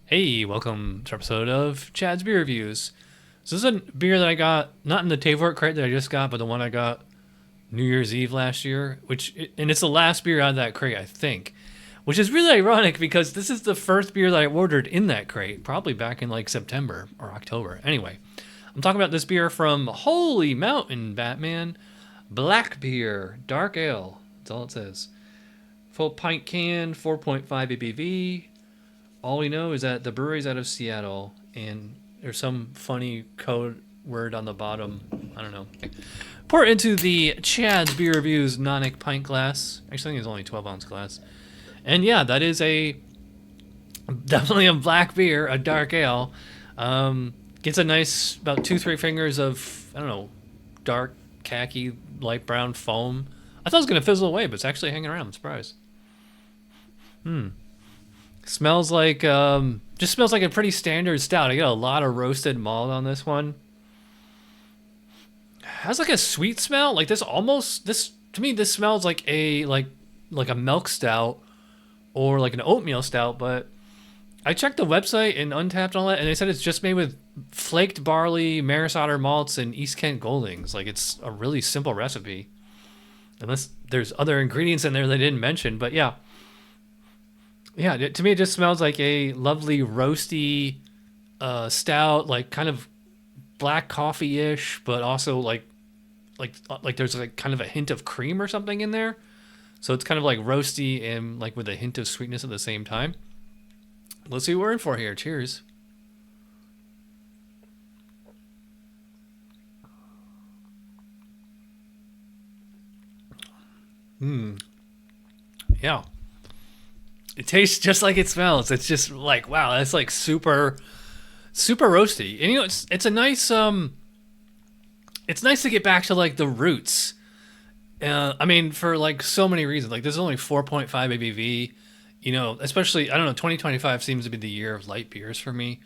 Hey, welcome to an episode of Chad's Beer Reviews. So this is a beer that I got, not in the Tavort crate that I just got, but the one I got New Year's Eve last year, and it's the last beer out of that crate, I think. Which is really ironic because this is the first beer that I ordered in that crate, probably back in like September or October. Anyway, I'm talking about this beer from Holy Mountain, Batman. Black beer, dark ale. That's all it says. Full pint can, 4.5 ABV. All we know is that the brewery's out of Seattle, and there's some funny code word on the bottom. I don't know. Pour it into the Chad's Beer Reviews Nonic pint glass. Actually, I think it's only 12-ounce glass. And yeah, that is definitely a black beer, a dark ale. Gets a nice, about 2-3 fingers of, I don't know, dark, khaki, light brown foam. I thought it was going to fizzle away, but it's actually hanging around. I'm surprised. Smells like, just smells like a pretty standard stout. I get a lot of roasted malt on this one. Has like a sweet smell. Like to me, this smells like like a milk stout or like an oatmeal stout. But I checked the website and Untapped and all that, and they said it's just made with flaked barley, Maris Otter malts, and East Kent Goldings. Like it's a really simple recipe. Unless there's other ingredients in there they didn't mention. But yeah. Yeah, to me it just smells like a lovely roasty stout, like kind of black coffee-ish, but also like there's like kind of a hint of cream or something in there. So it's kind of like roasty and like with a hint of sweetness at the same time. Let's see what we're in for here. Cheers. Yeah. It tastes just like it smells. It's just like, wow, that's like super roasty. And it's a nice it's nice to get back to like the roots. I mean, for like so many reasons. Like this is only 4.5 ABV. Especially I don't know, 2025 seems to be the year of light beers for me.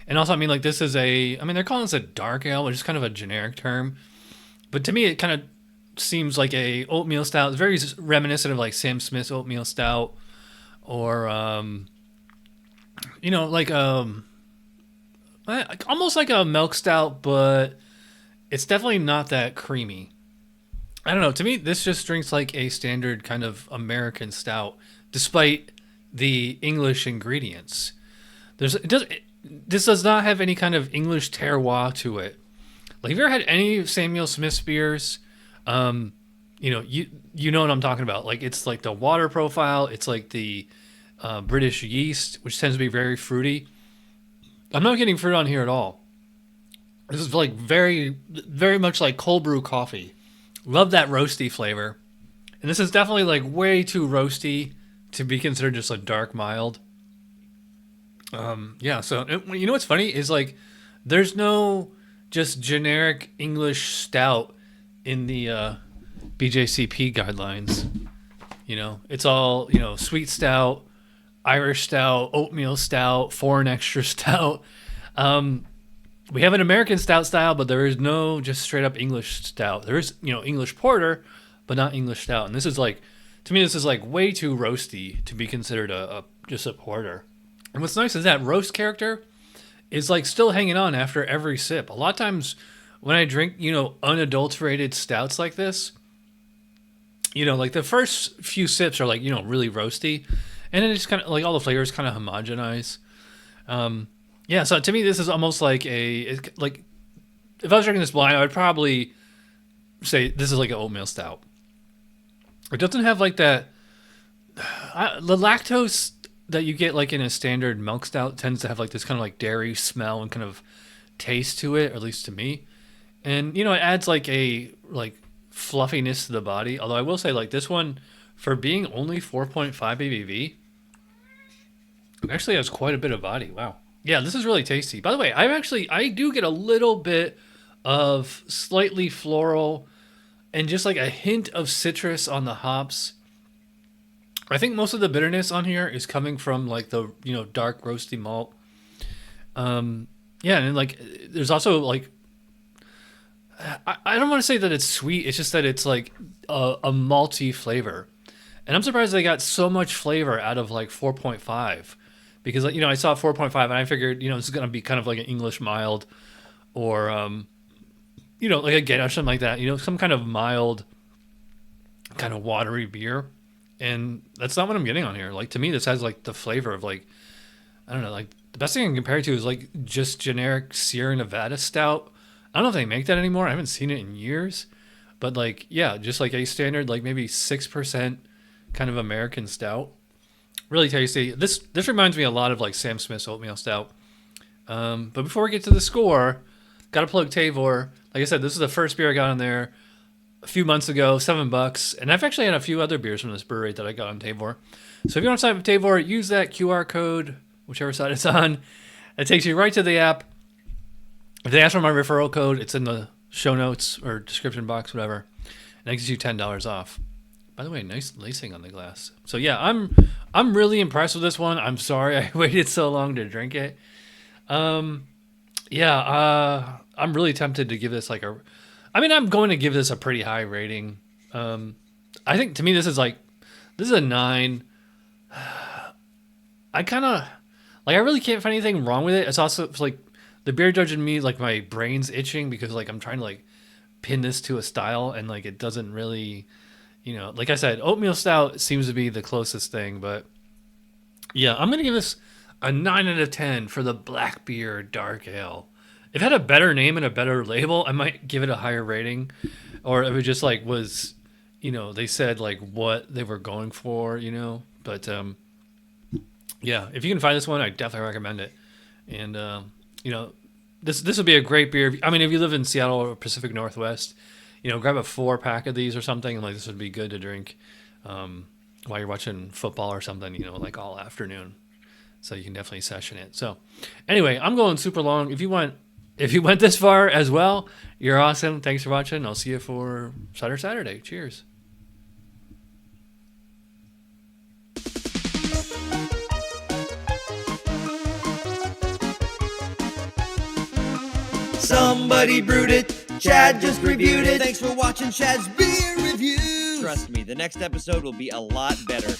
And also, I mean, like this is they're calling this a dark ale, which is kind of a generic term. But to me it kind of seems like a oatmeal stout. It's very reminiscent of like Sam Smith's oatmeal stout. Or like almost like a milk stout, but it's definitely not that creamy. I don't know. To me, this just drinks like a standard kind of American stout, despite the English ingredients. This does not have any kind of English terroir to it. Like, have you ever had any Samuel Smith beers? You know what I'm talking about. Like it's like the water profile. It's like the British yeast, which tends to be very fruity. I'm not getting fruit on here at all. This is like very, very much like cold brew coffee. Love that roasty flavor. And this is definitely like way too roasty to be considered just a dark mild. Yeah. So you know what's funny is like there's no just generic English stout in the BJCP guidelines. It's all, sweet stout, Irish stout, oatmeal stout, foreign extra stout. We have an American stout style, but there is no just straight up English stout. There is, English porter, but not English stout. And this is like, to me, this is like way too roasty to be considered just a porter. And what's nice is that roast character is like still hanging on after every sip. A lot of times when I drink, unadulterated stouts like this, like the first few sips are like, really roasty. And then it's kind of like all the flavors kind of homogenize. Yeah, so to me, this is almost like if I was drinking this blind, I would probably say this is like an oatmeal stout. It doesn't have like that, the lactose that you get like in a standard milk stout tends to have like this kind of like dairy smell and kind of taste to it, or at least to me. And, it adds like a fluffiness to the body. Although I will say like this one, for being only 4.5 ABV, it actually has quite a bit of body. Wow. Yeah, this is really tasty. By the way, I do get a little bit of slightly floral and just like a hint of citrus on the hops. I think most of the bitterness on here is coming from like the, dark roasty malt. Yeah, and like there's also like I don't want to say that it's sweet. It's just that it's like a malty flavor. And I'm surprised they got so much flavor out of like 4.5 because I saw 4.5 and I figured this is gonna be kind of like an English mild, or like a Guinness or something like that. Some kind of mild, kind of watery beer, and that's not what I'm getting on here. Like, to me, this has like the flavor of like, I don't know, like the best thing I can compare it to is like just generic Sierra Nevada stout. I don't know if they make that anymore. I haven't seen it in years, but like, yeah, just like a standard, like maybe 6% kind of American stout. Really tasty. This reminds me a lot of like Sam Smith's oatmeal stout. But before we get to the score, gotta plug 𝓑𝓻. Like I said, this is the first beer I got on there a few months ago, $7, and I've actually had a few other beers from this brewery that I got on 𝓑𝓻. So if you want to sign up with 𝓑𝓻, use that QR code, whichever side it's on. It takes you right to the app. If they ask for my referral code, it's in the show notes or description box, whatever. And it gives you $10 off. By the way, nice lacing on the glass. So yeah, I'm really impressed with this one. I'm sorry I waited so long to drink it. I'm really tempted to give this I'm going to give this a pretty high rating. I think to me this is a 9. I really can't find anything wrong with it. It's also like the beer judge in me, like my brain's itching because like I'm trying to like pin this to a style, and like it doesn't really, like I said, oatmeal stout seems to be the closest thing. But yeah, I'm gonna give this a 9 out of 10 for the Blackbeard Dark Ale. If it had a better name and a better label, I might give it a higher rating. Or if it just like was, they said like what they were going for, But yeah, if you can find this one, I definitely recommend it. And this would be a great beer. I mean, if you live in Seattle or Pacific Northwest, grab a 4-pack of these or something, and like this would be good to drink while you're watching football or something, like all afternoon. So you can definitely session it. So anyway, I'm going super long. If you went this far as well, you're awesome. Thanks for watching. I'll see you for Cider Saturday. Cheers. Somebody brewed it. Chad just reviewed it. Thanks for watching Chad's Beer Review. Trust me, the next episode will be a lot better.